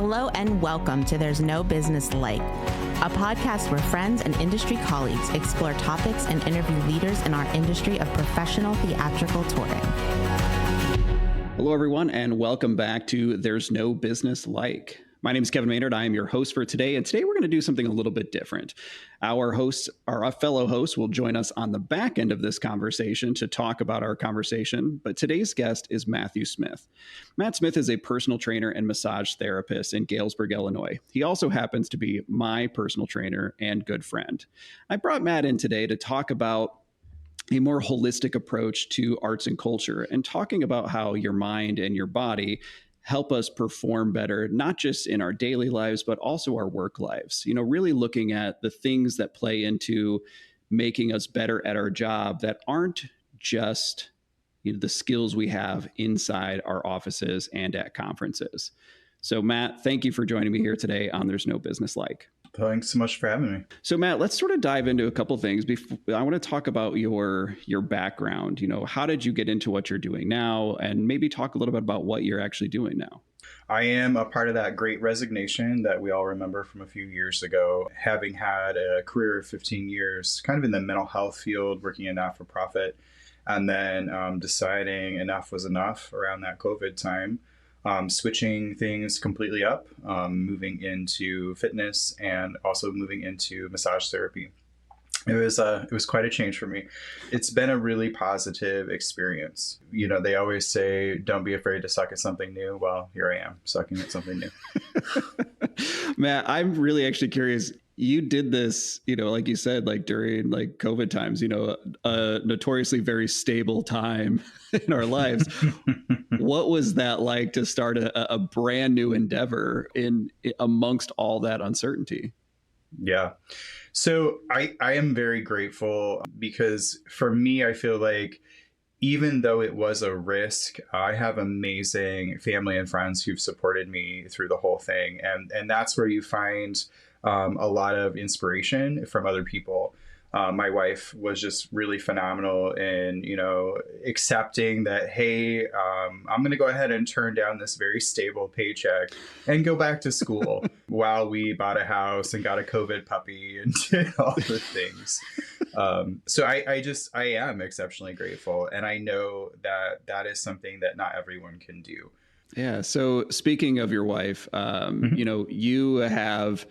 Hello and welcome to There's No Business Like, a podcast where friends and industry colleagues explore topics and interview leaders in our industry of professional theatrical touring. Hello, everyone, and welcome back to There's No Business Like. My name is Kevin Maynard. I am your host for today, and today we're going to do something a little bit different. Our fellow host will join us on the back end of this conversation to talk about our conversation, but today's guest is Matthew Smith. Matt Smith is a personal trainer and massage therapist in Galesburg, Illinois. He also happens to be my personal trainer and good friend. I brought Matt in today to talk about a more holistic approach to arts and culture and talking about how your mind and your body help us perform better, not just in our daily lives, but also our work lives. You know, really looking at the things that play into making us better at our job that aren't just, the skills we have inside our offices and at conferences. So Matt, thank you for joining me here today on There's No Business Like. Thanks so much for having me. So Matt, let's sort of dive into a couple of things. I want to talk about your background. How did you get into what you're doing now? And maybe talk a little bit about what you're actually doing now. I am a part of that great resignation that we all remember from a few years ago, having had a career of 15 years, kind of in the mental health field, working in not-for-profit, and then deciding enough was enough around that COVID time. Switching things completely up, moving into fitness and also moving into massage therapy. It was quite a change for me. It's been a really positive experience. They always say, don't be afraid to suck at something new. Well, here I am sucking at something new. Matt, I'm really actually curious. You did this, like you said, like during COVID times, a notoriously very stable time in our lives. What was that like to start a brand new endeavor amongst all that uncertainty? Yeah. So I am very grateful because for me, I feel like even though it was a risk, I have amazing family and friends who've supported me through the whole thing. And that's where you find a lot of inspiration from other people. My wife was just really phenomenal in, accepting that, hey, I'm going to go ahead and turn down this very stable paycheck and go back to school while we bought a house and got a COVID puppy and did all the things. So I am exceptionally grateful. And I know that is something that not everyone can do. Yeah. So speaking of your wife, you have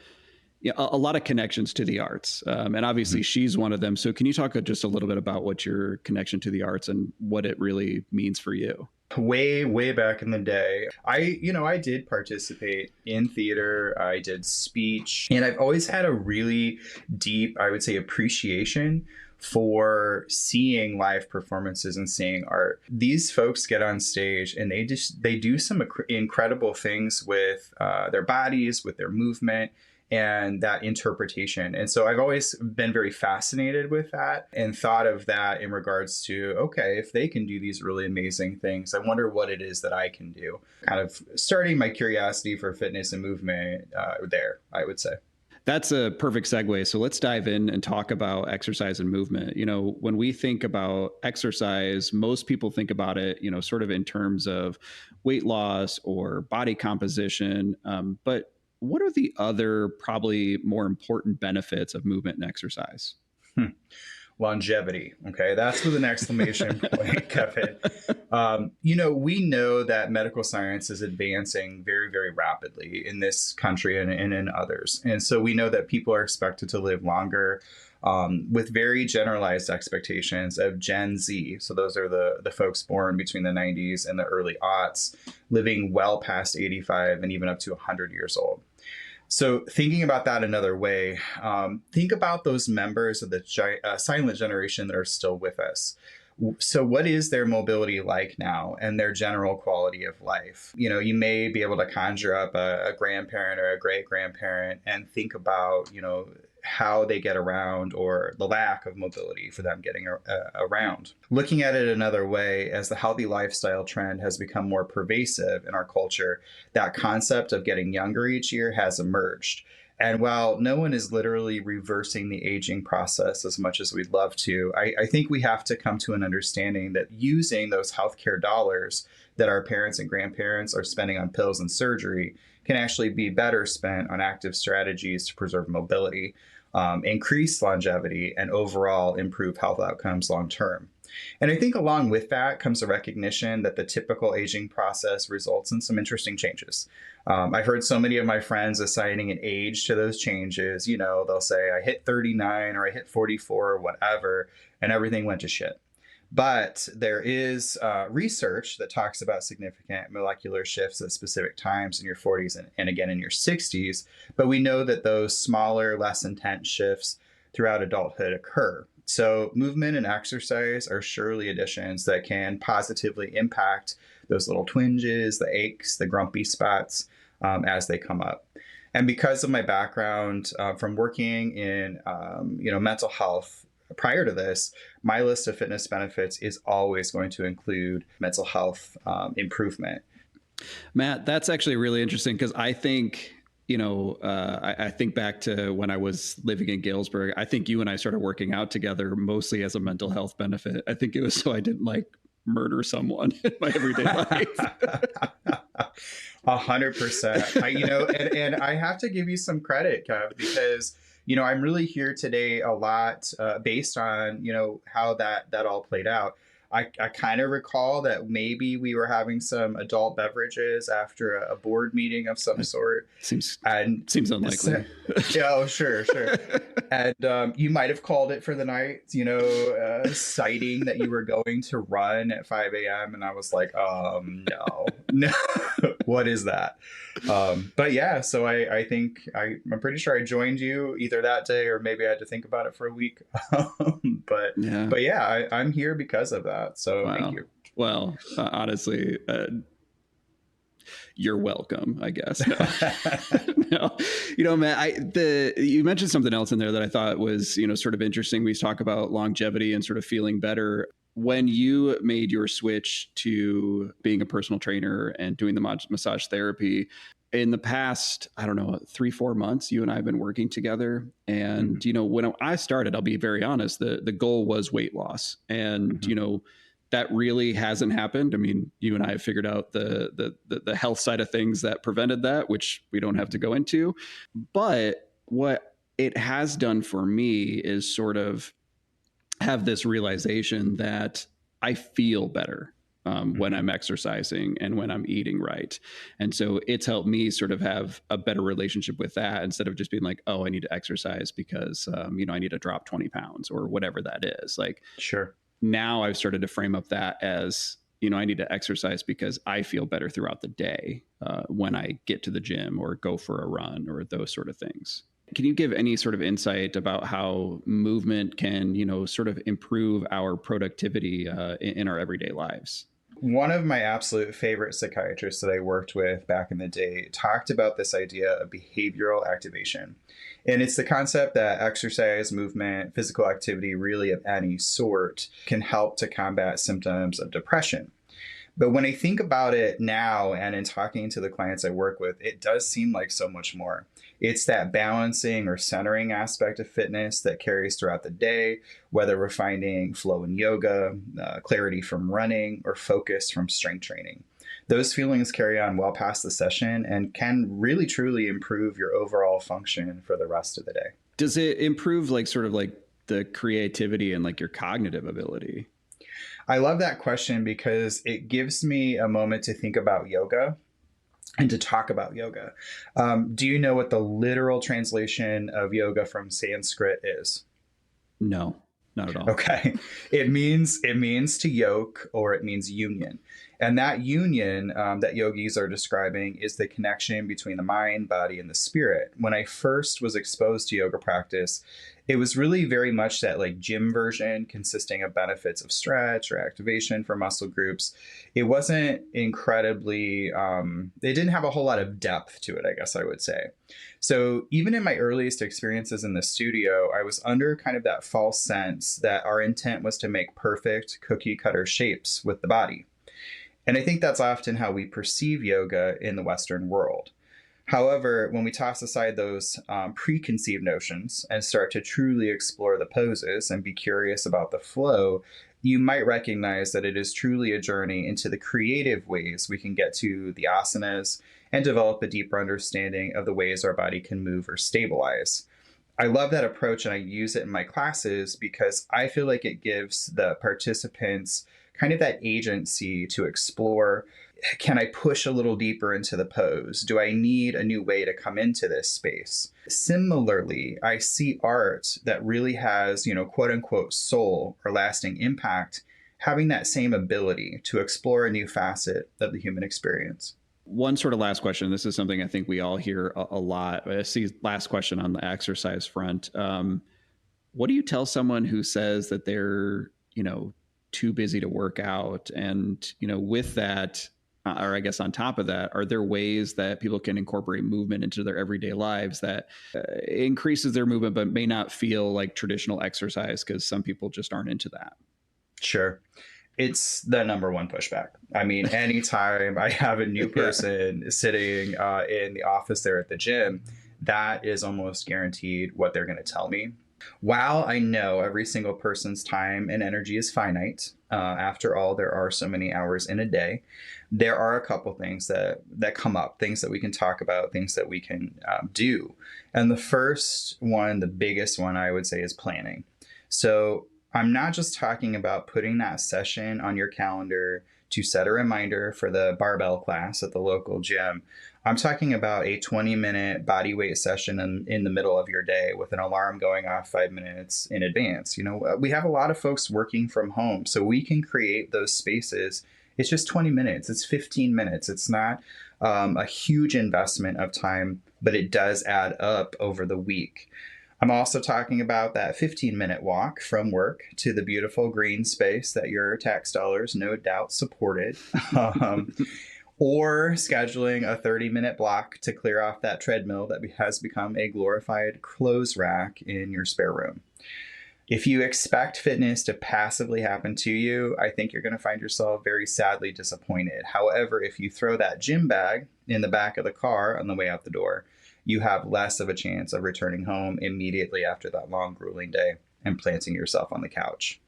a lot of connections to the arts, and obviously she's one of them. So can you talk just a little bit about what your connection to the arts and what it really means for you? Way back in the day, I did participate in theater. I did speech, and I've always had a really deep, I would say, appreciation for seeing live performances and seeing art. These folks get on stage and they do some incredible things with their bodies, with their movement, and that interpretation. And so I've always been very fascinated with that and thought of that in regards to, okay, if they can do these really amazing things, I wonder what it is that I can do. Kind of starting my curiosity for fitness and movement there, I would say. That's a perfect segue. So let's dive in and talk about exercise and movement. When we think about exercise, most people think about it, sort of in terms of weight loss or body composition. But what are the other probably more important benefits of movement and exercise? Longevity. Okay, that's with an exclamation point, Kevin. We know that medical science is advancing very, very rapidly in this country and in others. And so we know that people are expected to live longer with very generalized expectations of Gen Z. So those are the folks born between the 90s and the early aughts, living well past 85 and even up to 100 years old. So thinking about that another way, think about those members of the silent generation that are still with us. So what is their mobility like now and their general quality of life? You may be able to conjure up a grandparent or a great grandparent and think about, how they get around or the lack of mobility for them getting around. Looking at it another way, as the healthy lifestyle trend has become more pervasive in our culture, that concept of getting younger each year has emerged. And while no one is literally reversing the aging process as much as we'd love to, I think we have to come to an understanding that using those healthcare dollars that our parents and grandparents are spending on pills and surgery can actually be better spent on active strategies to preserve mobility, increase longevity, and overall improve health outcomes long term. And I think along with that comes a recognition that the typical aging process results in some interesting changes. I've heard so many of my friends assigning an age to those changes. You know, they'll say, I hit 39 or I hit 44 or whatever, and everything went to shit. But there is research that talks about significant molecular shifts at specific times in your 40s and again in your 60s. But we know that those smaller, less intense shifts throughout adulthood occur. So movement and exercise are surely additions that can positively impact those little twinges, the aches, the grumpy spots as they come up. And because of my background from working in mental health prior to this, my list of fitness benefits is always going to include mental health improvement. Matt, that's actually really interesting because I think, I think back to when I was living in Galesburg. I think you and I started working out together mostly as a mental health benefit. I think it was so I didn't murder someone in my everyday life. 100%. And I have to give you some credit, Kev, because I'm really here today a lot based on, how that all played out. I kind of recall that maybe we were having some adult beverages after a board meeting of some sort. Seems unlikely. Yeah, sure. And you might have called it for the night, citing that you were going to run at 5 a.m. And I was like, no, what is that? But yeah, so I think I'm pretty sure I joined you either that day or maybe I had to think about it for a week. But yeah, I'm here because of that. So wow. Thank you. Well, honestly, you're welcome, I guess. No. Matt, you mentioned something else in there that I thought was, sort of interesting. We talk about longevity and sort of feeling better. When you made your switch to being a personal trainer and doing the massage therapy, in the past, 3-4 months, you and I have been working together. And, when I started, I'll be very honest, the goal was weight loss. And, that really hasn't happened. I mean, you and I have figured out the health side of things that prevented that, which we don't have to go into. But what it has done for me is sort of have this realization that I feel better when I'm exercising and when I'm eating right. And so it's helped me sort of have a better relationship with that instead of just being like, oh, I need to exercise because, I need to drop 20 pounds or whatever that is. Sure. Now I've started to frame up that as, I need to exercise because I feel better throughout the day when I get to the gym or go for a run or those sort of things. Can you give any sort of insight about how movement can, sort of improve our productivity in our everyday lives? One of my absolute favorite psychiatrists that I worked with back in the day talked about this idea of behavioral activation. And it's the concept that exercise, movement, physical activity, really of any sort, can help to combat symptoms of depression. But when I think about it now and in talking to the clients I work with, it does seem like so much more. It's that balancing or centering aspect of fitness that carries throughout the day, whether we're finding flow in yoga, clarity from running, or focus from strength training. Those feelings carry on well past the session and can really truly improve your overall function for the rest of the day. Does it improve the creativity and your cognitive ability? I love that question because it gives me a moment to think about yoga and to talk about yoga. Do you know what the literal translation of yoga from Sanskrit is? No, not at all. Okay. It means to yoke, or it means union. And that union that yogis are describing is the connection between the mind, body, and the spirit. When I first was exposed to yoga practice, it was really very much that gym version consisting of benefits of stretch or activation for muscle groups. It wasn't incredibly, it didn't have a whole lot of depth to it, I guess I would say. So even in my earliest experiences in the studio, I was under kind of that false sense that our intent was to make perfect cookie cutter shapes with the body. And I think that's often how we perceive yoga in the Western world. However, when we toss aside those preconceived notions and start to truly explore the poses and be curious about the flow, you might recognize that it is truly a journey into the creative ways we can get to the asanas and develop a deeper understanding of the ways our body can move or stabilize. I love that approach, and I use it in my classes because I feel like it gives the participants kind of that agency to explore. Can I push a little deeper into the pose? Do I need a new way to come into this space? Similarly, I see art that really has, quote unquote, soul or lasting impact, having that same ability to explore a new facet of the human experience. One sort of last question. This is something I think we all hear a lot. I see last question on the exercise front. What do you tell someone who says that they're, too busy to work out? And, with that, or I guess on top of that, are there ways that people can incorporate movement into their everyday lives that increases their movement, but may not feel like traditional exercise because some people just aren't into that? Sure. It's the number one pushback. I mean, anytime I have a new person sitting in the office there at the gym, that is almost guaranteed what they're going to tell me. While I know every single person's time and energy is finite, after all, there are so many hours in a day, there are a couple things that come up, things that we can talk about, things that we can do. And the first one, the biggest one, I would say, is planning. So I'm not just talking about putting that session on your calendar to set a reminder for the barbell class at the local gym. I'm talking about a 20-minute body weight session in the middle of your day with an alarm going off 5 minutes in advance. We have a lot of folks working from home, so we can create those spaces. It's just 20 minutes. It's 15 minutes. It's not a huge investment of time, but it does add up over the week. I'm also talking about that 15-minute walk from work to the beautiful green space that your tax dollars no doubt supported, or scheduling a 30-minute block to clear off that treadmill that has become a glorified clothes rack in your spare room. If you expect fitness to passively happen to you, I think you're going to find yourself very sadly disappointed. However, if you throw that gym bag in the back of the car on the way out the door, you have less of a chance of returning home immediately after that long, grueling day and planting yourself on the couch.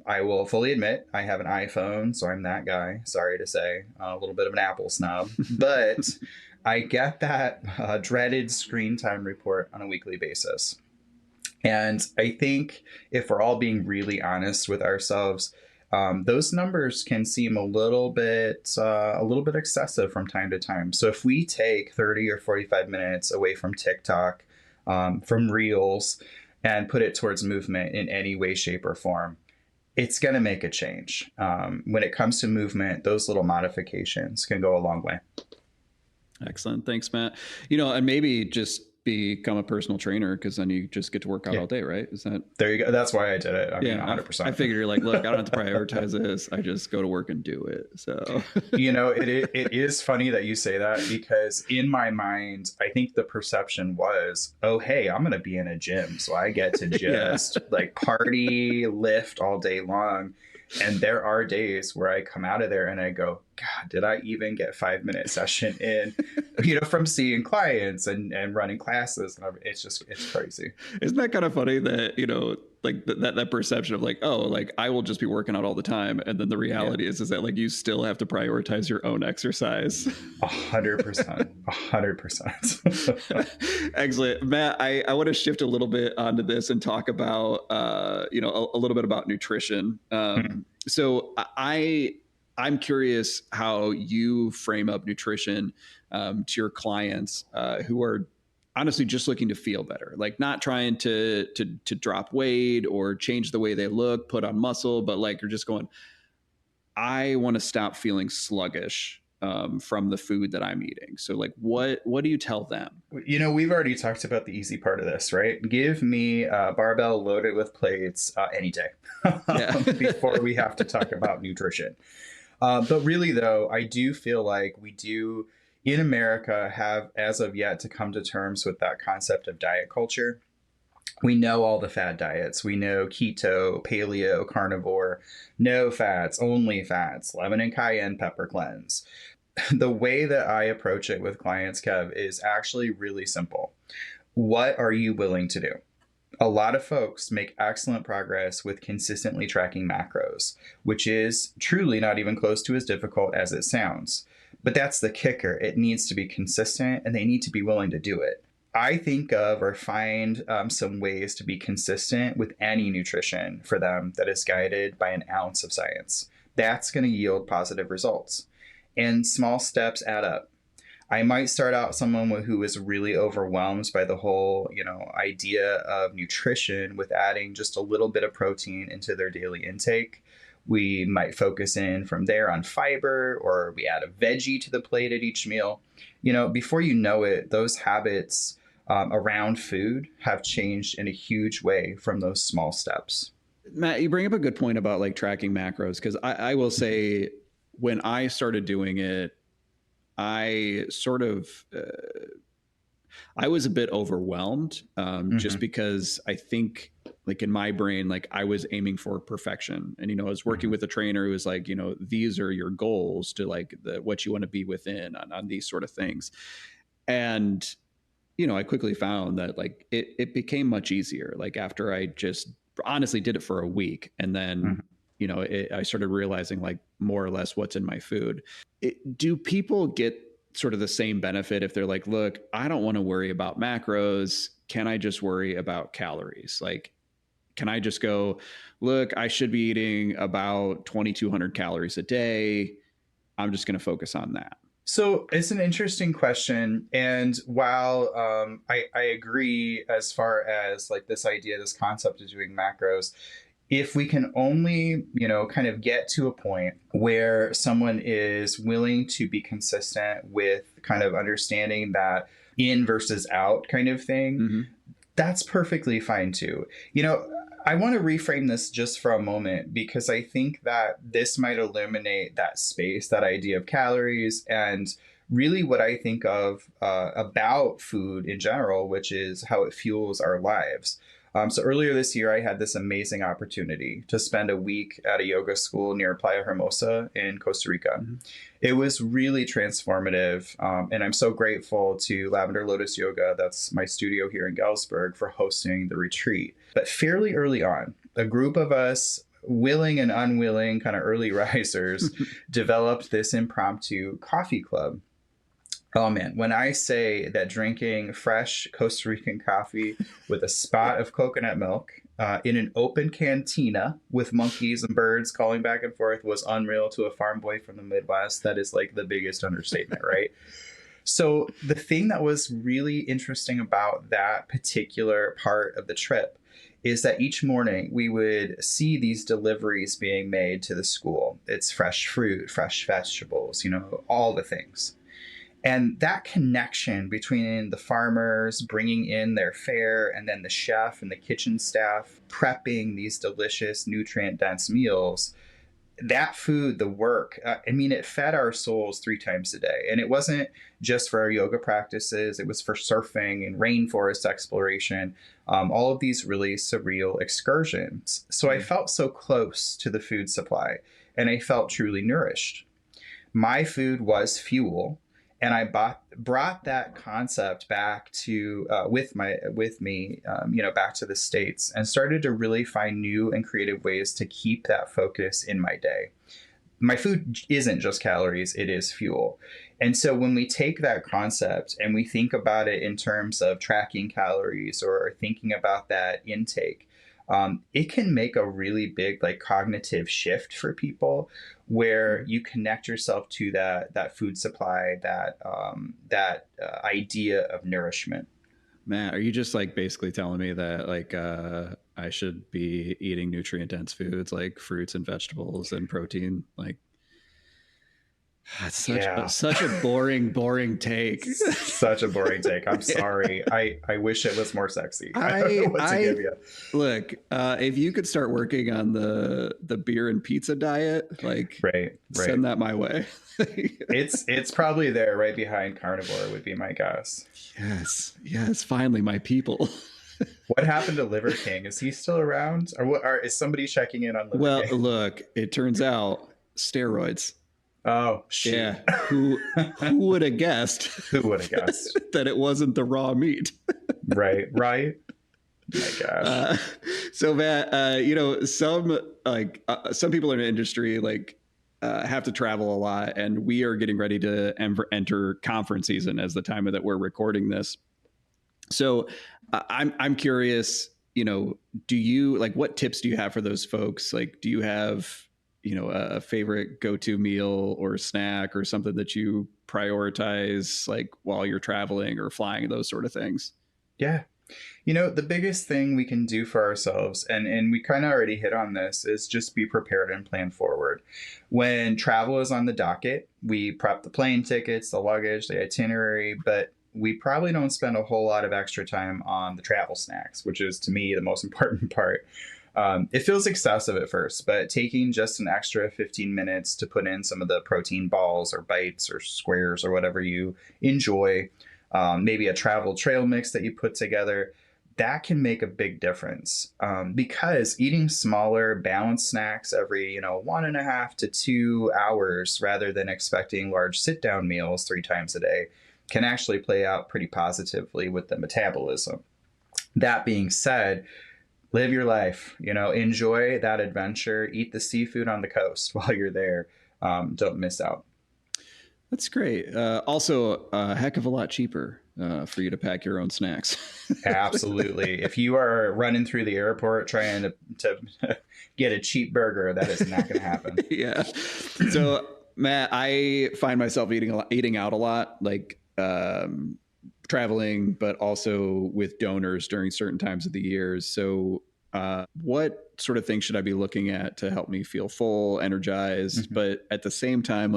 I will fully admit I have an iPhone, so I'm that guy. Sorry to say, a little bit of an Apple snob, but I get that dreaded screen time report on a weekly basis. And I think if we're all being really honest with ourselves, those numbers can seem a little bit excessive from time to time. So if we take 30 or 45 minutes away from TikTok, from Reels, and put it towards movement in any way, shape, or form, it's going to make a change. When it comes to movement, those little modifications can go a long way. Excellent. Thanks, Matt. And maybe just become a personal trainer, because then you just get to work out all day, right? Is that there you go? That's why I did it. I mean, 100%. I figured you're like, look, I don't have to prioritize this. I just go to work and do it. So it is funny that you say that, because in my mind, I think the perception was, oh, hey, I'm going to be in a gym, so I get to just like party, lift all day long. And there are days where I come out of there and I go, God, did I even get 5-minute session in, from seeing clients and running classes? And it's crazy. Isn't that kind of funny that, like that perception of like, oh, like I will just be working out all the time. And then the reality is that like, you still have to prioritize your own exercise. 100%. 100%. Excellent. Matt, I want to shift a little bit onto this and talk about, a little bit about nutrition. So I'm curious how you frame up nutrition to your clients who are honestly just looking to feel better, like not trying to drop weight or change the way they look, put on muscle, but like you're just going, I want to stop feeling sluggish from the food that I'm eating. So like, what do you tell them? We've already talked about the easy part of this, right? Give me a barbell loaded with plates any day before we have to talk about nutrition. But really, though, I do feel like we do in America have as of yet to come to terms with that concept of diet culture. We know all the fad diets. We know keto, paleo, carnivore, no fats, only fats, lemon and cayenne pepper cleanse. The way that I approach it with clients, Kev, is actually really simple. What are you willing to do? A lot of folks make excellent progress with consistently tracking macros, which is truly not even close to as difficult as it sounds. But that's the kicker. It needs to be consistent and they need to be willing to do it. I think of or find some ways to be consistent with any nutrition for them that is guided by an ounce of science. That's going to yield positive results. And small steps add up. I might start out someone who is really overwhelmed by the whole, idea of nutrition with adding just a little bit of protein into their daily intake. We might focus in from there on fiber, or we add a veggie to the plate at each meal. Before you know it, those habits around food have changed in a huge way from those small steps. Matt, you bring up a good point about like tracking macros, because I will say when I started doing it, I sort of, I was a bit overwhelmed just because I think like in my brain, like I was aiming for perfection. And, I was working with a trainer who was like, these are your goals to like what you want to be within on these sort of things. And, I quickly found that like it became much easier. Like after I just honestly did it for a week, and then, I started realizing like more or less what's in my food. Do people get sort of the same benefit if they're like, look, I don't want to worry about macros. Can I just worry about calories? Like, can I just go, look, I should be eating about 2,200 calories a day. I'm just going to focus on that. So it's an interesting question. And while I agree as far as like this idea, this concept of doing macros, if we can only, kind of get to a point where someone is willing to be consistent with kind of understanding that in versus out kind of thing, that's perfectly fine too. I want to reframe this just for a moment, because I think that this might illuminate that space, that idea of calories, and really what I think of about food in general, which is how it fuels our lives. So earlier this year, I had this amazing opportunity to spend a week at a yoga school near Playa Hermosa in Costa Rica. It was really transformative. And I'm so grateful to Lavender Lotus Yoga, that's my studio here in Galesburg, for hosting the retreat. But fairly early on, a group of us, willing and unwilling kind of early risers, developed this impromptu coffee club. Oh man, when I say that drinking fresh Costa Rican coffee with a spot of coconut milk in an open cantina with monkeys and birds calling back and forth was unreal to a farm boy from the Midwest, that is like the biggest understatement, right? So the thing that was really interesting about that particular part of the trip is that each morning we would see these deliveries being made to the school. It's fresh fruit, fresh vegetables, all the things. And that connection between the farmers bringing in their fare and then the chef and the kitchen staff prepping these delicious nutrient-dense meals, that food, the work, it fed our souls 3 times a day. And it wasn't just for our yoga practices. It was for surfing and rainforest exploration, all of these really surreal excursions. So I felt so close to the food supply, and I felt truly nourished. My food was fuel. And I brought that concept back to with me, back to the States, and started to really find new and creative ways to keep that focus in my day. My food isn't just calories; it is fuel. And so when we take that concept and we think about it in terms of tracking calories or thinking about that intake, it can make a really big like cognitive shift for people, where you connect yourself to that food supply, that idea of nourishment. Matt, are you just like basically telling me that like I should be eating nutrient dense foods like fruits and vegetables and protein? Like, that's such a boring take. Such a boring take. I'm sorry. I wish it was more sexy. I don't know what to give you. Look, if you could start working on the beer and pizza diet, like right. Send that my way. It's probably there right behind carnivore would be my guess. Yes. Finally, my people. What happened to Liver King? Is he still around? Or is somebody checking in on Liver King? Well, look, it turns out steroids. Oh, shit. Yeah. Who would have guessed? Who would have guessed that it wasn't the raw meat? Right. My gosh. So Matt, some people in the industry have to travel a lot, and we are getting ready to enter conference season as the time that we're recording this. So I'm curious, do you what tips do you have for those folks? Like, do you have, a favorite go-to meal or snack or something that you prioritize while you're traveling or flying, those sort of things? Yeah. The biggest thing we can do for ourselves, and we kind of already hit on this, is just be prepared and plan forward. When travel is on the docket, we prep the plane tickets, the luggage, the itinerary, but we probably don't spend a whole lot of extra time on the travel snacks, which is, to me, the most important part. It feels excessive at first, but taking just an extra 15 minutes to put in some of the protein balls or bites or squares or whatever you enjoy, maybe a travel trail mix that you put together, that can make a big difference, because eating smaller balanced snacks every 1.5 to 2 hours rather than expecting large sit down meals 3 times a day can actually play out pretty positively with the metabolism. That being said, live your life, enjoy that adventure, eat the seafood on the coast while you're there. Don't miss out. That's great. Also, a heck of a lot cheaper for you to pack your own snacks. Absolutely. If you are running through the airport trying to get a cheap burger, that is not going to happen. Yeah. So, Matt, I find myself eating out a lot, traveling, but also with donors during certain times of the years. So, what sort of things should I be looking at to help me feel full, energized, but at the same time,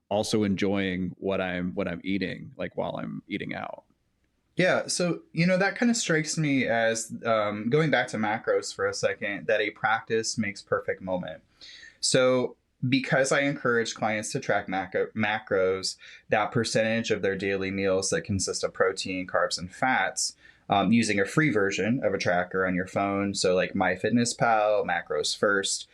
also enjoying what I'm eating, while I'm eating out? Yeah. So, that kind of strikes me as, going back to macros for a second, that a practice makes perfect moment. So because I encourage clients to track macros, that percentage of their daily meals that consist of protein, carbs, and fats, using a free version of a tracker on your phone. So like MyFitnessPal, Macros First,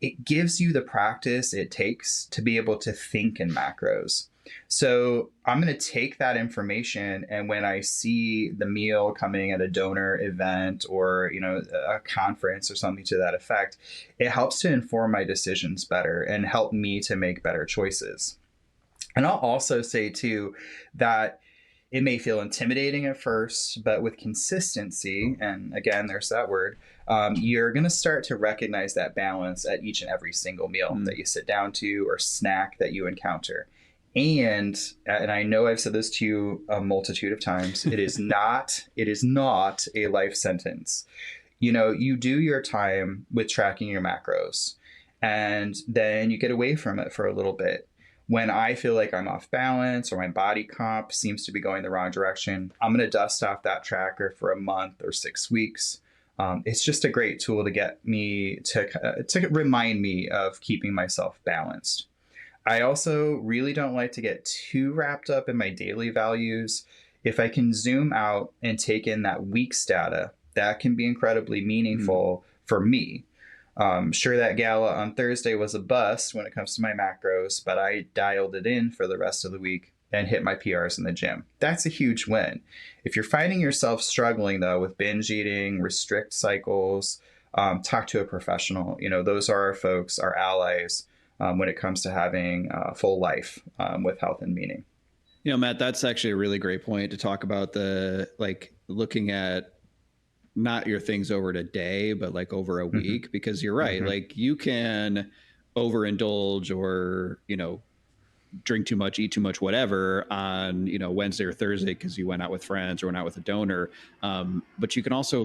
it gives you the practice it takes to be able to think in macros. So I'm going to take that information, and when I see the meal coming at a donor event or, a conference or something to that effect, it helps to inform my decisions better and help me to make better choices. And I'll also say too that it may feel intimidating at first, but with consistency, and again, there's that word, you're going to start to recognize that balance at each and every single meal that you sit down to or snack that you encounter. And I know I've said this to you a multitude of times, it is not a life sentence. You do your time with tracking your macros, and then you get away from it for a little bit. When I feel like I'm off balance or my body comp seems to be going the wrong direction, I'm going to dust off that tracker for a month or 6 weeks. It's just a great tool to get me to remind me of keeping myself balanced. I also really don't like to get too wrapped up in my daily values. If I can zoom out and take in that week's data, that can be incredibly meaningful for me. Sure, that gala on Thursday was a bust when it comes to my macros, but I dialed it in for the rest of the week and hit my PRs in the gym. That's a huge win. If you're finding yourself struggling, though, with binge eating, restrict cycles, talk to a professional. Those are our folks, our allies, when it comes to having a full life with health and meaning. Matt, that's actually a really great point to talk about the looking at not your things over a day, but over a week, because you're right. You can overindulge or, drink too much, eat too much, whatever on, Wednesday or Thursday, because you went out with friends or went out with a donor. But you can also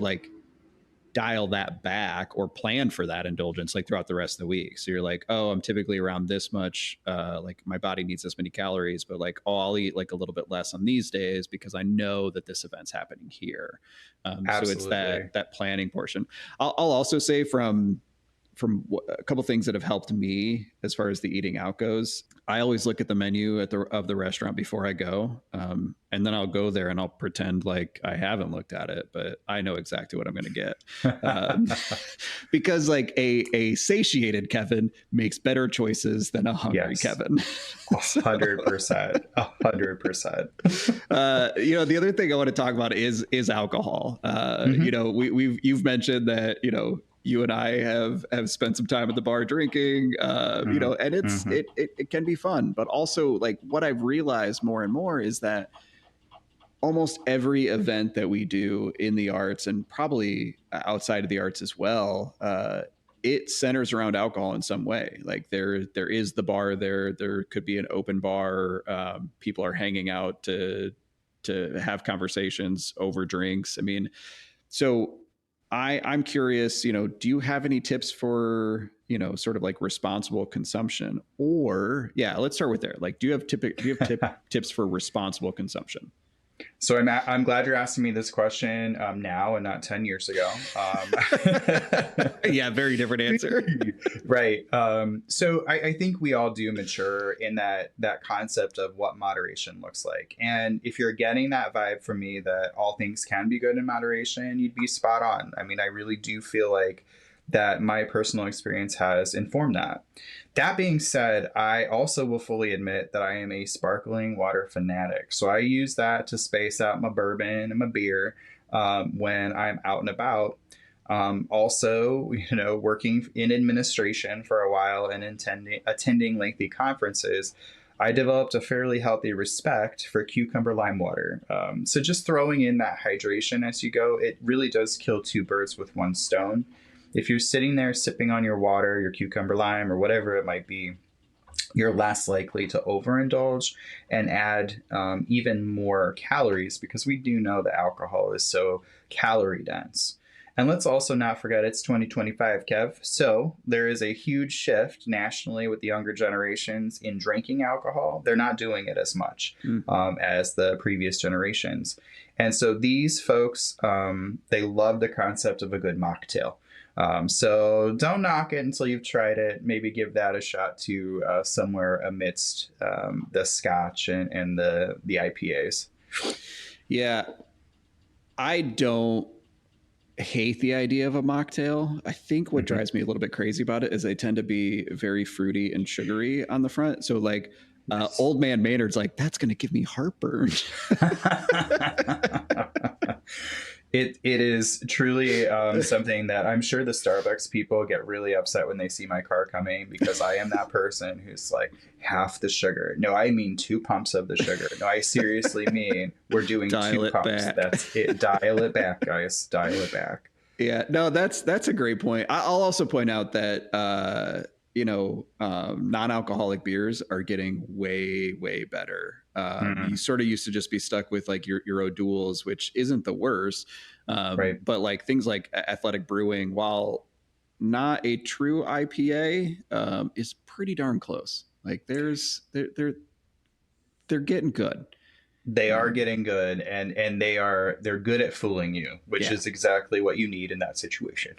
dial that back or plan for that indulgence throughout the rest of the week. So you're oh, I'm typically around this much, my body needs this many calories, but I'll eat a little bit less on these days because I know that this event's happening here. So it's that planning portion. I'll also say from a couple things that have helped me as far as the eating out goes. I always look at the menu of the restaurant before I go. And then I'll go there and I'll pretend like I haven't looked at it, but I know exactly what I'm going to get. Because like a satiated Kevin makes better choices than a hungry Kevin. 100%. 100%. The other thing I want to talk about is alcohol. You've mentioned that, you and I have spent some time at the bar drinking, and it can be fun, but also like what I've realized more and more is that almost every event that we do in the arts and probably outside of the arts as well, it centers around alcohol in some way. Like there is the bar there could be an open bar. People are hanging out to have conversations over drinks. I mean, so I'm curious, do you have any tips for, sort of like responsible consumption? Or let's start with there. Like, do you have tips for responsible consumption? So I'm glad you're asking me this question now and not 10 years ago. Yeah, very different answer. Right. So I think we all do mature in that concept of what moderation looks like. And if you're getting that vibe from me that all things can be good in moderation, you'd be spot on. I mean, I really do feel like that my personal experience has informed that. That being said, I also will fully admit that I am a sparkling water fanatic. So I use that to space out my bourbon and my beer when I'm out and about. Also, working in administration for a while and attending lengthy conferences, I developed a fairly healthy respect for cucumber lime water. So just throwing in that hydration as you go, it really does kill two birds with one stone. If you're sitting there sipping on your water, your cucumber lime, or whatever it might be, you're less likely to overindulge and add even more calories, because we do know that alcohol is so calorie dense. And let's also not forget it's 2025, Kev. So there is a huge shift nationally with the younger generations in drinking alcohol. They're not doing it as much as the previous generations. And so these folks, they love the concept of a good mocktail. So don't knock it until you've tried it. Maybe give that a shot to somewhere amidst the Scotch and the IPAs. Yeah, I don't hate the idea of a mocktail. I think what drives me a little bit crazy about it is they tend to be very fruity and sugary on the front. So like Old Man Maynard's like, that's going to give me heartburn. It is truly something that I'm sure the Starbucks people get really upset when they see my car coming, because I am that person who's like half the sugar. No, I mean 2 pumps of the sugar. No, I seriously mean we're doing 2 pumps. Back. That's it. Dial it back, guys. Dial it back. Yeah, no, that's a great point. I'll also point out that non-alcoholic beers are getting way, way better. You sort of used to just be stuck with like your O'Doul's, which isn't the worst. Right. But like things like Athletic Brewing, while not a true IPA, is pretty darn close. Like they're getting good. They are getting good, and they're good at fooling you, which is exactly what you need in that situation.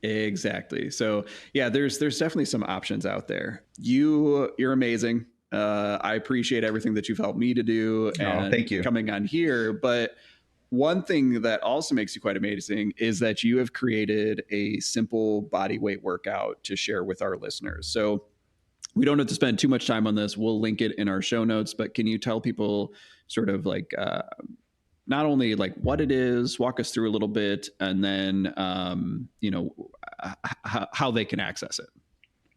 Exactly. So yeah, there's definitely some options out there. You're amazing. I appreciate everything that you've helped me to do and thank you. Coming on here. But one thing that also makes you quite amazing is that you have created a simple body weight workout to share with our listeners. So we don't have to spend too much time on this. We'll link it in our show notes, but can you tell people sort of like, not only like what it is, walk us through a little bit, and then, how they can access it?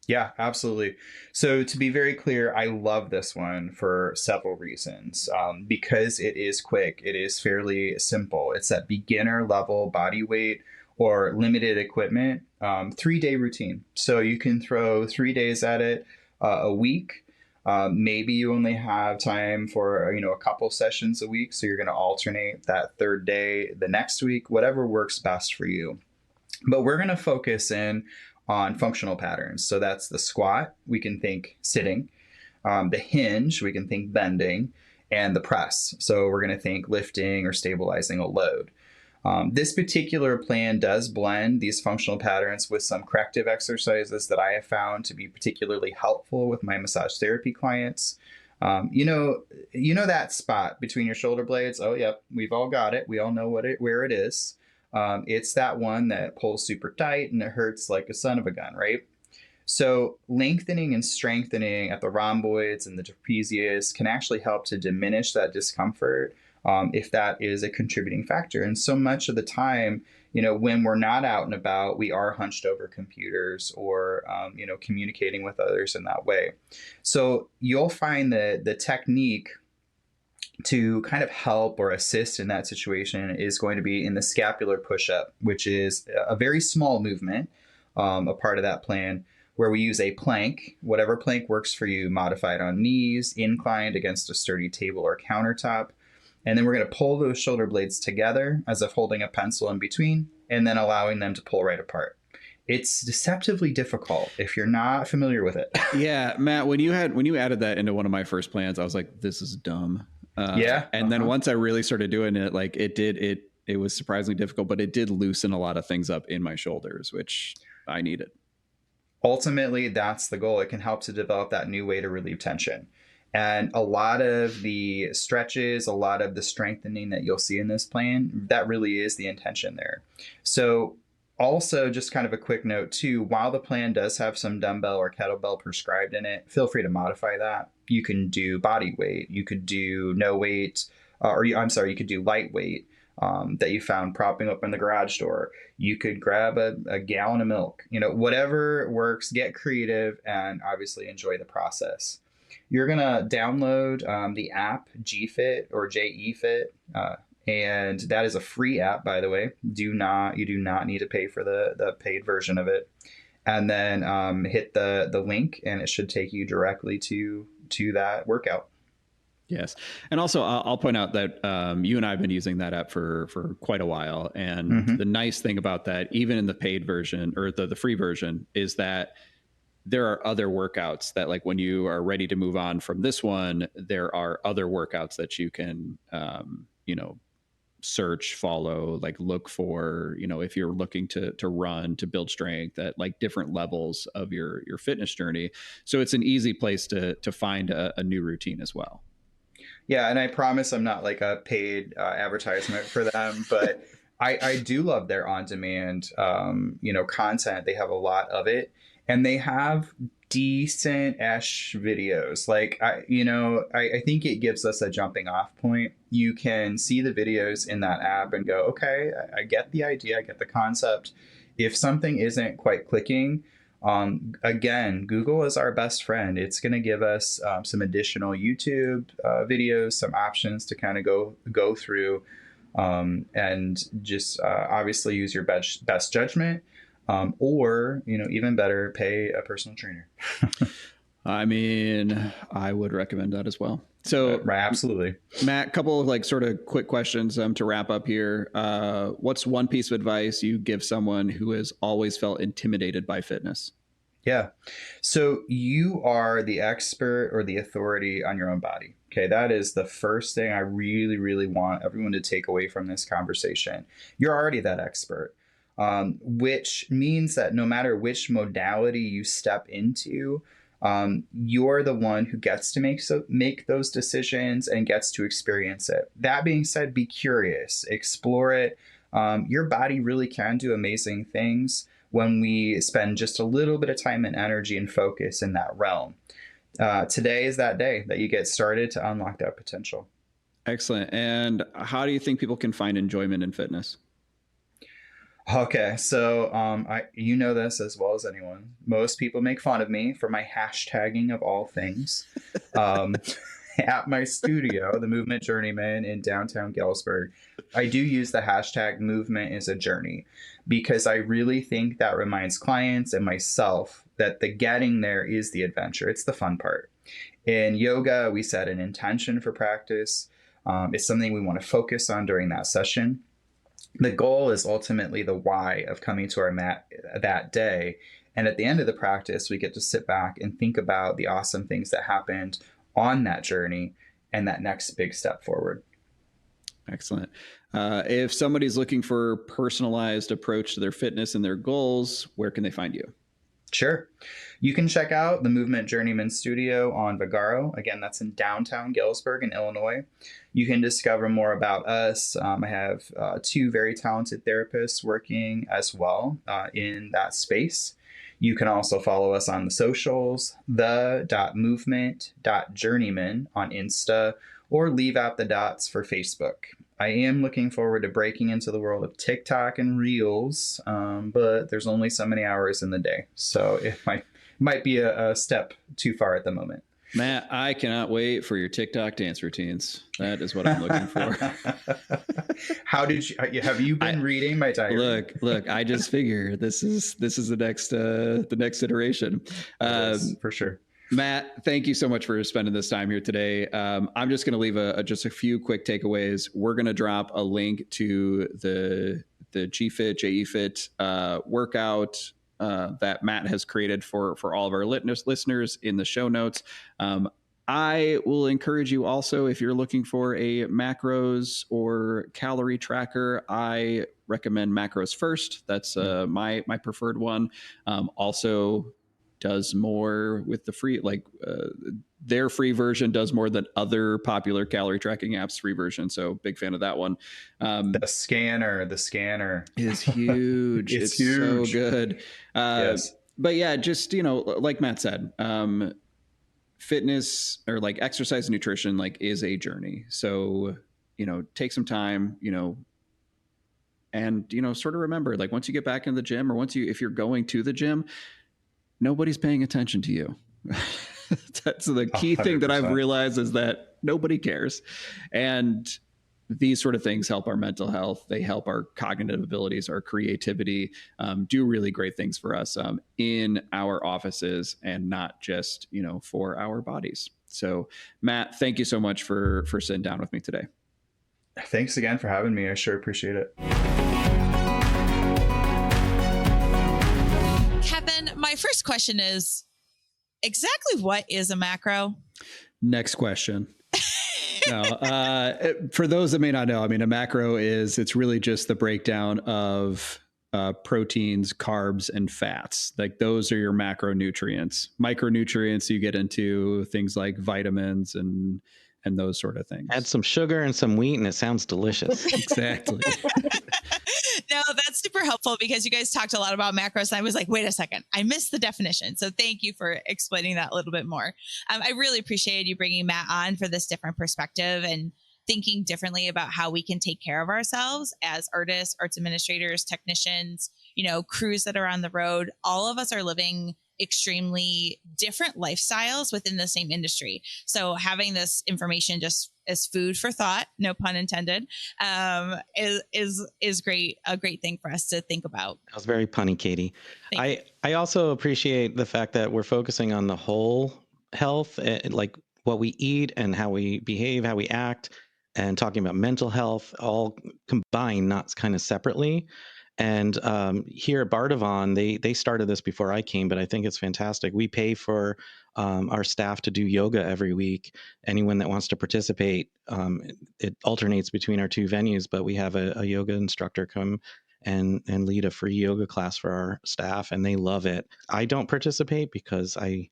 Yeah, absolutely. So to be very clear, I love this one for several reasons. Because it is quick, it is fairly simple. It's that beginner level body weight or limited equipment 3-day routine. So you can throw 3 days at it a week. Maybe you only have time for, a couple sessions a week. So you're going to alternate that 3rd day the next week, whatever works best for you. But we're going to focus in on functional patterns. So that's the squat. We can think sitting. The hinge, we can think bending, and the press. So we're going to think lifting or stabilizing a load. This particular plan does blend these functional patterns with some corrective exercises that I have found to be particularly helpful with my massage therapy clients. That spot between your shoulder blades. Oh, yep, we've all got it. We all know where it is. It's that one that pulls super tight and it hurts like a son of a gun, right? So lengthening and strengthening at the rhomboids and the trapezius can actually help to diminish that discomfort if that is a contributing factor. And so much of the time, when we're not out and about, we are hunched over computers or, communicating with others in that way. So you'll find that the technique to kind of help or assist in that situation is going to be in the scapular push-up, which is a very small movement, a part of that plan, where we use a plank, whatever plank works for you, modified on knees, inclined against a sturdy table or countertop. And then we're going to pull those shoulder blades together as if holding a pencil in between, and then allowing them to pull right apart. It's deceptively difficult if you're not familiar with it. Yeah, Matt, when you added that into one of my first plans, I was like, this is dumb. And then once I really started doing it, like it was surprisingly difficult, but it did loosen a lot of things up in my shoulders, which I needed. Ultimately, that's the goal. It can help to develop that new way to relieve tension. And a lot of the stretches, a lot of the strengthening that you'll see in this plan, that really is the intention there. So also, just kind of a quick note too, while the plan does have some dumbbell or kettlebell prescribed in it, feel free to modify that. You can do body weight, you could do no weight, you could do lightweight that you found propping up in the garage door. You could grab a gallon of milk, whatever works, get creative, and obviously enjoy the process. You're going to download the app GFit or JEFit, and that is a free app, by the way. You do not need to pay for the paid version of it. And then hit the link, and it should take you directly to that workout. Yes. And also, I'll point out that you and I have been using that app for quite a while. And the nice thing about that, even in the paid version or the free version, is that there are other workouts that, like, when you are ready to move on from this one, there are other workouts that you can, search, follow, like look for, if you're looking to run, to build strength at like different levels of your fitness journey. So it's an easy place to find a new routine as well. Yeah. And I promise I'm not like a paid advertisement for them, but I do love their on-demand, content. They have a lot of it. And they have decent-ish videos. Like, I think it gives us a jumping off point. You can see the videos in that app and go, okay, I get the idea. I get the concept. If something isn't quite clicking, again, Google is our best friend. It's going to give us some additional YouTube videos, some options to kind of go through and just obviously use your best judgment. Or, even better, pay a personal trainer. I mean, I would recommend that as well. So, right, absolutely. Matt, couple of like sort of quick questions to wrap up here. What's one piece of advice you give someone who has always felt intimidated by fitness? Yeah. So you are the expert or the authority on your own body. Okay. That is the first thing I really, really want everyone to take away from this conversation. You're already that expert. Which means that no matter which modality you step into, you're the one who gets to make those decisions and gets to experience it. That being said, be curious, explore it. Your body really can do amazing things when we spend just a little bit of time and energy and focus in that realm. Today is that day that you get started to unlock that potential. Excellent. And how do you think people can find enjoyment in fitness? Okay, so you know this as well as anyone. Most people make fun of me for my hashtagging of all things. At my studio, the Movement Journeyman in downtown Galesburg, I do use the hashtag movement is a journey because I really think that reminds clients and myself that the getting there is the adventure. It's the fun part. In yoga, we set an intention for practice. It's something we want to focus on during that session. The goal is ultimately the why of coming to our mat that day. And at the end of the practice, we get to sit back and think about the awesome things that happened on that journey and that next big step forward. Excellent. If somebody's looking for a personalized approach to their fitness and their goals, where can they find you? Sure. You can check out the Movement Journeyman Studio on Vigaro. Again, that's in downtown Galesburg in Illinois. You can discover more about us. I have 2 very talented therapists working as well in that space. You can also follow us on the socials, the.movement.journeyman on Insta, or leave out the dots for Facebook. I am looking forward to breaking into the world of TikTok and Reels, but there's only so many hours in the day. So it might be a step too far at the moment. Matt, I cannot wait for your TikTok dance routines. That is what I'm looking for. Have you been reading my diary? Look, I just figure this is the next iteration. For sure. Matt, thank you so much for spending this time here today. I'm just going to leave just a few quick takeaways. We're going to drop a link to the GFit, JEFit workout that Matt has created for all of our listeners in the show notes. I will encourage you also, if you're looking for a macros or calorie tracker, I recommend Macros First. That's my preferred one. Also does more with the free, their free version does more than other popular calorie tracking apps free version. So big fan of that one. The scanner is huge. It's huge. So good. Yes. But yeah, just, like Matt said, fitness or like exercise and nutrition, is a journey. So, take some time, and, sort of remember, once you get back in the gym, or if you're going to the gym, nobody's paying attention to you. That's the key 100%. Thing that I've realized is that nobody cares. And these sort of things help our mental health. They help our cognitive abilities, our creativity, do really great things for us in our offices and not just, for our bodies. So Matt, thank you so much for sitting down with me today. Thanks again for having me. I sure appreciate it. My first question is, exactly what is a macro? Next question. No, for those that may not know, a macro it's really just the breakdown of proteins, carbs, and fats. Those are your macronutrients. Micronutrients, you get into things like vitamins and those sort of things. Add some sugar and some wheat and it sounds delicious. Exactly. No, that's super helpful because you guys talked a lot about macros. And I was like, wait a second, I missed the definition. So thank you for explaining that a little bit more. I really appreciated you bringing Matt on for this different perspective and thinking differently about how we can take care of ourselves as artists, arts administrators, technicians, crews that are on the road. All of us are living extremely different lifestyles within the same industry. So having this information just as food for thought, no pun intended, is great. A great thing for us to think about. That was very punny, Katie. I also appreciate the fact that we're focusing on the whole health, like what we eat and how we behave, how we act, and talking about mental health, all combined, not kind of separately. And here at Bardavon, they started this before I came, but I think it's fantastic. We pay for our staff to do yoga every week. Anyone that wants to participate, it alternates between our 2 venues, but we have a yoga instructor come and lead a free yoga class for our staff, and they love it. I don't participate because I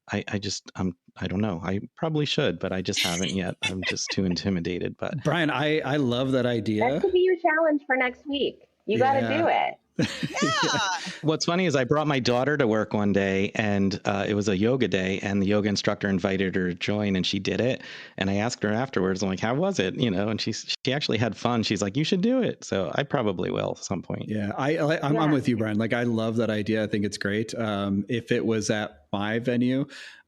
don't know. I probably should, but I just haven't yet. I'm just too intimidated. But Brian, I love that idea. That could be your challenge for next week. You got to do it. Yeah. What's funny is I brought my daughter to work one day and it was a yoga day and the yoga instructor invited her to join and she did it. And I asked her afterwards, I'm like, how was it? And she actually had fun. She's like, you should do it. So I probably will at some point. Yeah, I'm with you, Brian. I love that idea. I think it's great. If it was at my venue,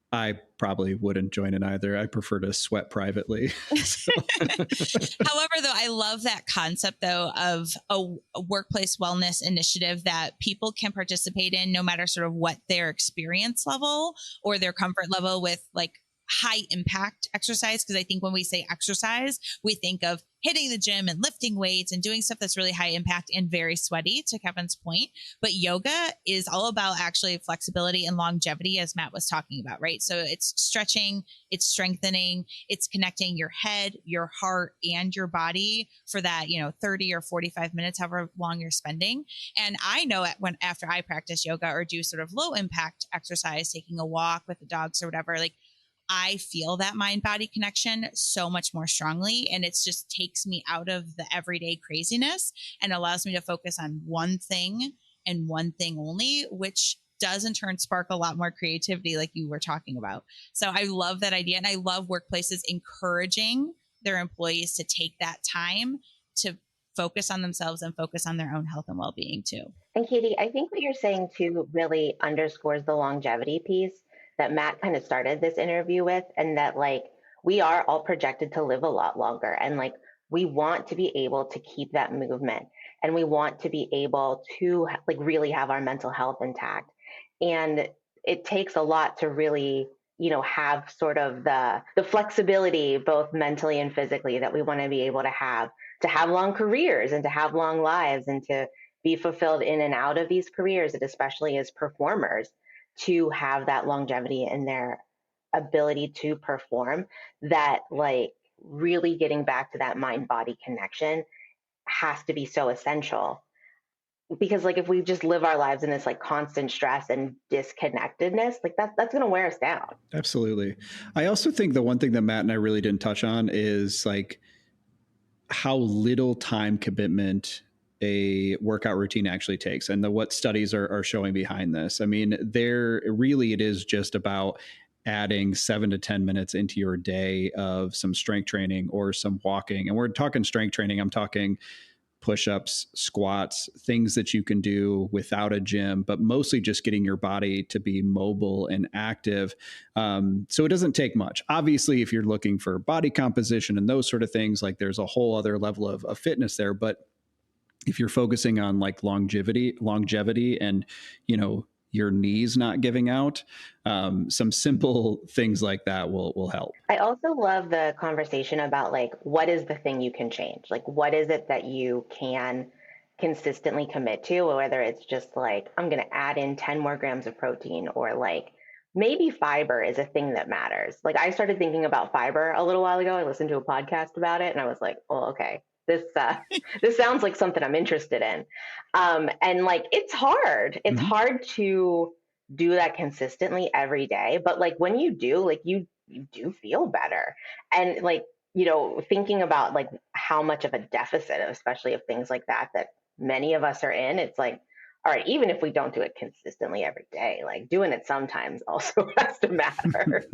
I probably wouldn't join in either. I prefer to sweat privately. However, though, I love that concept, though, of a workplace wellness initiative that people can participate in no matter sort of what their experience level or their comfort level with high impact exercise. Because I think when we say exercise, we think of, hitting the gym and lifting weights and doing stuff that's really high impact and very sweaty, to Kevin's point. But yoga is all about actually flexibility and longevity, as Matt was talking about, right? So it's stretching, it's strengthening, it's connecting your head, your heart, and your body for that, 30 or 45 minutes, however long you're spending. And I know after I practice yoga or do sort of low impact exercise, taking a walk with the dogs or whatever, like I feel that mind body connection so much more strongly. And it just takes me out of the everyday craziness and allows me to focus on one thing and one thing only, which does in turn spark a lot more creativity, like you were talking about. So I love that idea. And I love workplaces encouraging their employees to take that time to focus on themselves and focus on their own health and well-being too. And Katie, I think what you're saying too really underscores the longevity piece that Matt kind of started this interview with, and that like we are all projected to live a lot longer, and like we want to be able to keep that movement, and we want to be able to like really have our mental health intact. And it takes a lot to really have sort of the flexibility both mentally and physically that we want to be able to have long careers and to have long lives and to be fulfilled in and out of these careers, and especially as performers, to have that longevity in their ability to perform, that like really getting back to that mind body connection has to be so essential. Because like if we just live our lives in this like constant stress and disconnectedness, like that's going to wear us down. Absolutely. I also think the one thing that Matt and I really didn't touch on is like how little time commitment a workout routine actually takes, and what studies are showing behind this. I mean, it is just about adding 7 to 10 minutes into your day of some strength training or some walking. And we're talking strength training. I'm talking push-ups, squats, things that you can do without a gym, but mostly just getting your body to be mobile and active. So it doesn't take much. Obviously, if you're looking for body composition and those sort of things, like there's a whole other level of fitness there. But if you're focusing on like longevity and, your knees not giving out, some simple things like that will help. I also love the conversation about like, what is the thing you can change? Like, what is it that you can consistently commit to, or whether it's just like, I'm going to add in 10 more grams of protein, or like maybe fiber is a thing that matters. Like I started thinking about fiber a little while ago. I listened to a podcast about it and I was like, oh, okay. This sounds like something I'm interested in. And like, it's hard. It's hard to do that consistently every day. But like when you do, like you do feel better. And like, thinking about like how much of a deficit, especially of things like that many of us are in, it's like, all right, even if we don't do it consistently every day, like doing it sometimes also has to matter.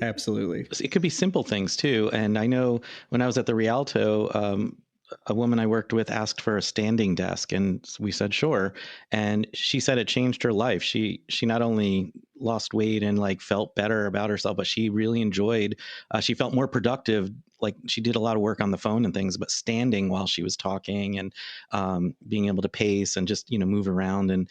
Absolutely. It could be simple things too. And I know when I was at the Rialto, a woman I worked with asked for a standing desk, and we said, sure. And she said it changed her life. She not only lost weight and like felt better about herself, but she really enjoyed, she felt more productive. Like she did a lot of work on the phone and things, but standing while she was talking and being able to pace and just, move around, and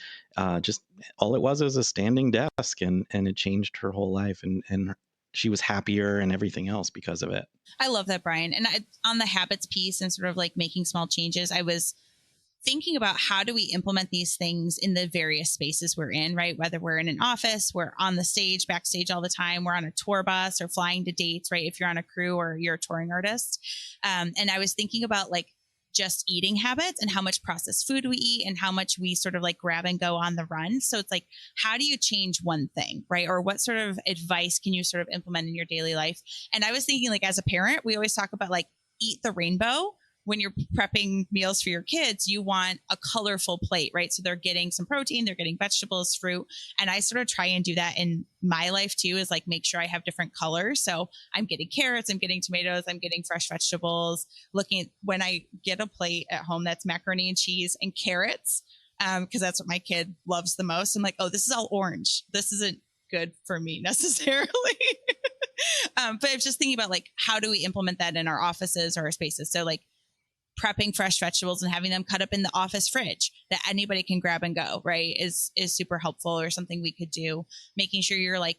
just all it was a standing desk, and it changed her whole life, and she was happier and everything else because of it. I love that, Brian. And on the habits piece and sort of like making small changes, I was thinking about how do we implement these things in the various spaces we're in, right? Whether we're in an office, we're on the stage, backstage all the time, we're on a tour bus or flying to dates, right? If you're on a crew or you're a touring artist. And I was thinking about like just eating habits and how much processed food we eat and how much we sort of like grab and go on the run. So it's like, how do you change one thing, right? Or what sort of advice can you sort of implement in your daily life? And I was thinking like, as a parent, we always talk about like eat the rainbow. When you're prepping meals for your kids, you want a colorful plate, right? So they're getting some protein, they're getting vegetables, fruit. And I sort of try and do that in my life too, is like make sure I have different colors. So I'm getting carrots, I'm getting tomatoes, I'm getting fresh vegetables. Looking at when I get a plate at home that's macaroni and cheese and carrots, because that's what my kid loves the most. I'm like, oh, this is all orange. This isn't good for me necessarily. But I'm just thinking about like, how do we implement that in our offices or our spaces? So like, prepping fresh vegetables and having them cut up in the office fridge that anybody can grab and go, right, is super helpful, or something we could do. Making sure you're like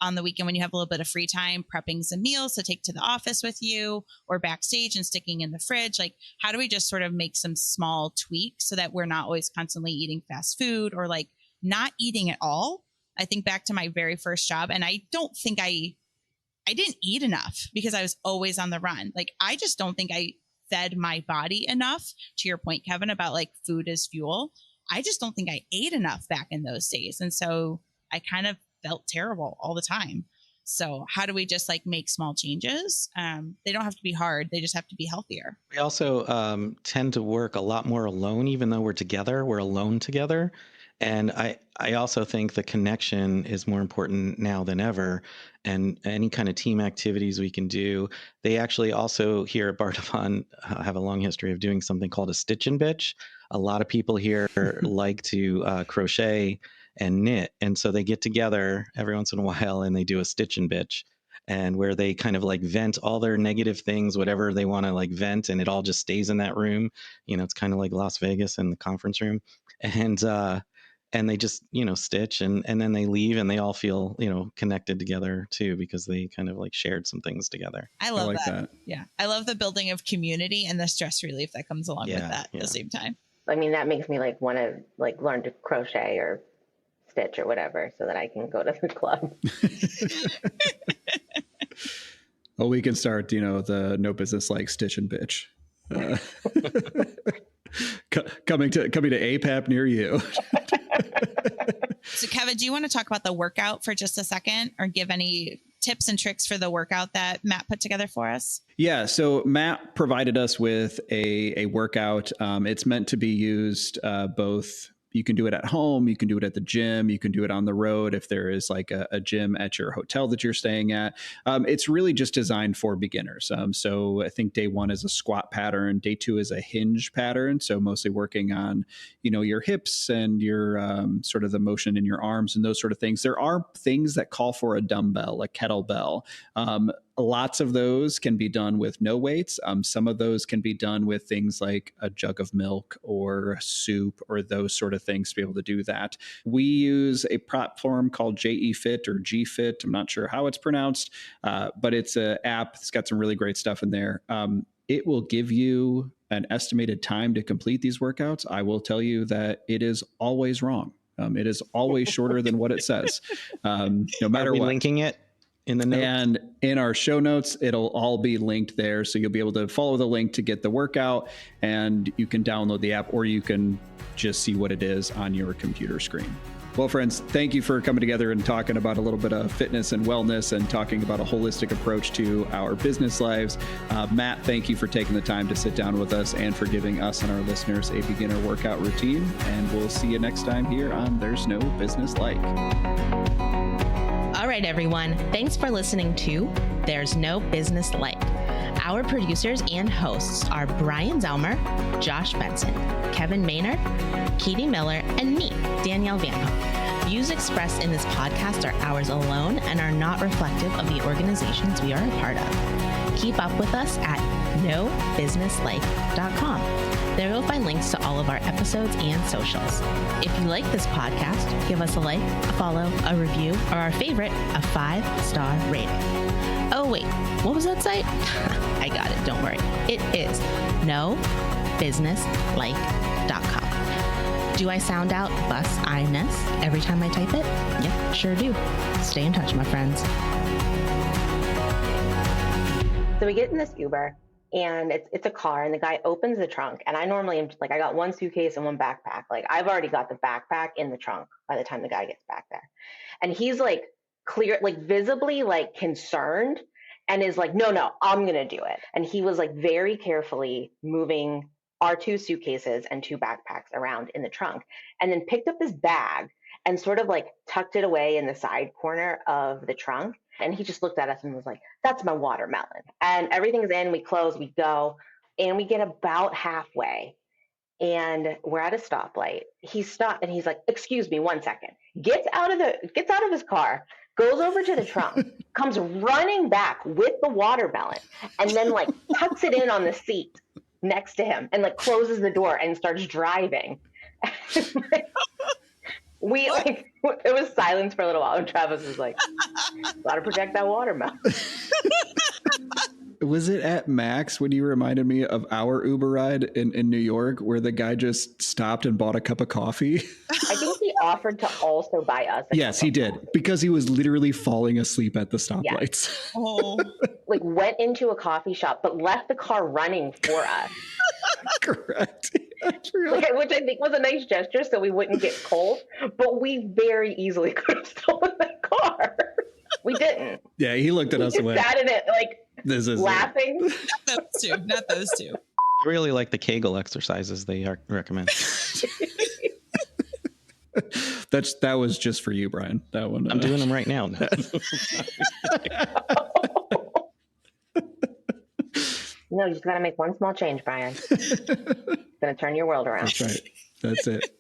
on the weekend when you have a little bit of free time, prepping some meals to take to the office with you or backstage and sticking in the fridge? Like, how do we just sort of make some small tweaks so that we're not always constantly eating fast food or like not eating at all? I think back to my very first job, and I don't think I didn't eat enough because I was always on the run. Like, I just don't think I fed my body enough, to your point, Kevin, about like food is fuel. I just don't think I ate enough back in those days. And so I kind of felt terrible all the time. So how do we just like make small changes? They don't have to be hard. They just have to be healthier. We also tend to work a lot more alone, even though we're together. We're alone together. And I also think the connection is more important now than ever. And any kind of team activities we can do. They actually also here at Bardavon have a long history of doing something called a stitch and bitch. A lot of people here like to crochet and knit. And so they get together every once in a while and they do a stitch and bitch, and where they kind of like vent all their negative things, whatever they want to like vent, and it all just stays in that room. You know, it's kind of like Las Vegas in the conference room. And they just, stitch and then they leave and they all feel, connected together too, because they kind of like shared some things together. I love that. Yeah. I love the building of community and the stress relief that comes along with that at the same time. I mean, that makes me like want to like learn to crochet or stitch or whatever so that I can go to the club. Well, we can start, the No Business Like Stitch and Bitch. Coming to APAP near you. So Kevin, do you want to talk about the workout for just a second or give any tips and tricks for the workout that Matt put together for us? Yeah. So Matt provided us with a workout. It's meant to be used both. You can do it at home. You can do it at the gym. You can do it on the road if there is like a gym at your hotel that you're staying at. It's really just designed for beginners. So I think day one is a squat pattern. Day two is a hinge pattern. So mostly working on, your hips and your sort of the motion in your arms and those sort of things. There are things that call for a dumbbell, a kettlebell. Lots of those can be done with no weights. Some of those can be done with things like a jug of milk or soup or those sort of things to be able to do that. We use a platform called JEFit or GFit. I'm not sure how it's pronounced, but it's an app. It's got some really great stuff in there. It will give you an estimated time to complete these workouts. I will tell you that it is always wrong. It is always shorter than what it says, no matter Are we what. Linking it in the notes? And in our show notes, it'll all be linked there. So you'll be able to follow the link to get the workout, and you can download the app or you can just see what it is on your computer screen. Well, friends, thank you for coming together and talking about a little bit of fitness and wellness and talking about a holistic approach to our business lives. Matt, thank you for taking the time to sit down with us and for giving us and our listeners a beginner workout routine. And we'll see you next time here on There's No Business Like. All right, everyone. Thanks for listening to There's No Business Like. Our producers and hosts are Brian Zelmer, Josh Benson, Kevin Maynard, Katie Miller, and me, Danielle Van Hook. Views expressed in this podcast are ours alone and are not reflective of the organizations we are a part of. Keep up with us at nobusinesslike.com. There you'll find links to all of our episodes and socials. If you like this podcast, give us a like, a follow, a review, or our favorite, a 5-star rating. Oh, wait, what was that site? I got it, don't worry. It is nobusinesslike.com. Do I sound out bus-I-ness every time I type it? Yep, sure do. Stay in touch, my friends. So we get in this Uber, and it's a car, and the guy opens the trunk, and I normally am like, I got one suitcase and one backpack. Like, I've already got the backpack in the trunk by the time the guy gets back there. And he's like clear, like visibly like concerned, and is like, no, I'm going to do it. And he was like very carefully moving our 2 suitcases and 2 backpacks around in the trunk, and then picked up his bag and sort of like tucked it away in the side corner of the trunk. And he just looked at us and was like, that's my watermelon. And everything's in, we close, we go, and we get about halfway, and we're at a stoplight. He stopped and he's like, excuse me, 1 second. Gets out of his car, goes over to the trunk, comes running back with the watermelon, and then like tucks it in on the seat next to him and like closes the door and starts driving. We like it was silence for a little while, and Travis was like, "Gotta project that watermelon." Was it at Max when you reminded me of our Uber ride in New York where the guy just stopped and bought a cup of coffee? I think he offered to also buy us. Yes, he did, because he was literally falling asleep at the stoplights. Yes. Oh, Like went into a coffee shop, but left the car running for us. Correct. Which I think was a nice gesture so we wouldn't get cold, but we very easily could have stolen that car. We didn't. Yeah, he looked at us Just and went, sat in it like "This is laughing. not those two. I really like the Kegel exercises they recommend. That was just for you, Brian. That one. I'm doing them right now. No, you just got to make one small change, Brian. It's going to turn your world around. That's right. That's it.